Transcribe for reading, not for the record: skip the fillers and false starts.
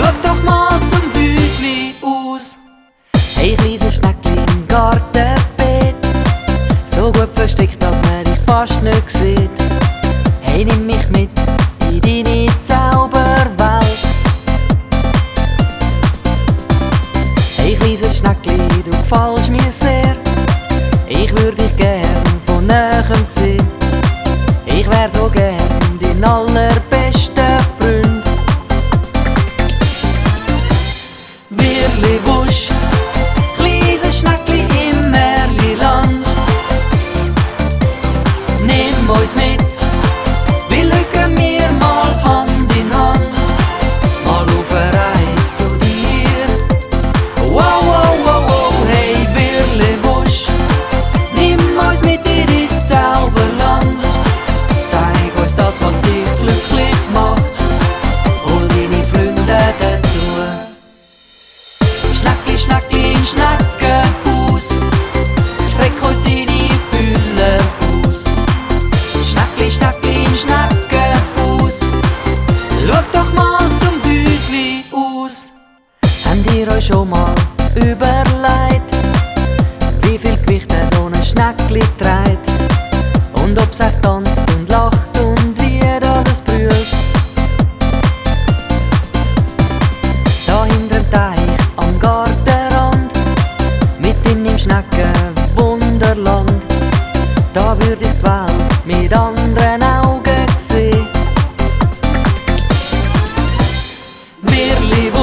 Schau doch mal zum Häusli aus. Ein kleines Schneckli im Gartenbeet, so gut versteckt, dass man dich fast nicht sieht. Hey, nimm mich mit in deine Zauberwelt. Hey, kleines Schneckli, du gefällst mir sehr. Ich würde dich gern von näherem sehen. Ich wär so gern dein allerbester Freund. Wirliwusch, kleines Schneckli im Märliland. Nimm uns mit, wir schauen wir mal Hand in Hand. Mal auf eine Reise zu dir. Wow, wow, wow, wow, hey Wirliwusch, nimm uns mit in dein Zauberland. Zeig uns das, was dich glücklich macht. Hol deine Freunde dazu. Schneckli, Schneckli im Schneckenhaus, streck uns deine Fühler aus. Schneckli, Schneckli im Schneckenhaus, schau doch mal zum Häusli aus. Habt ihr euch schon mal überlegt, wie viel Gewicht so ein Schneckli trägt? Und ob es echt tanzt und lacht und wie das es brüllt? Da hinterm Teich am Gartenrand, mitten im Schneckenwunderland, da würde ich die Welt mit anderen Augen sehen. Wirliwusch,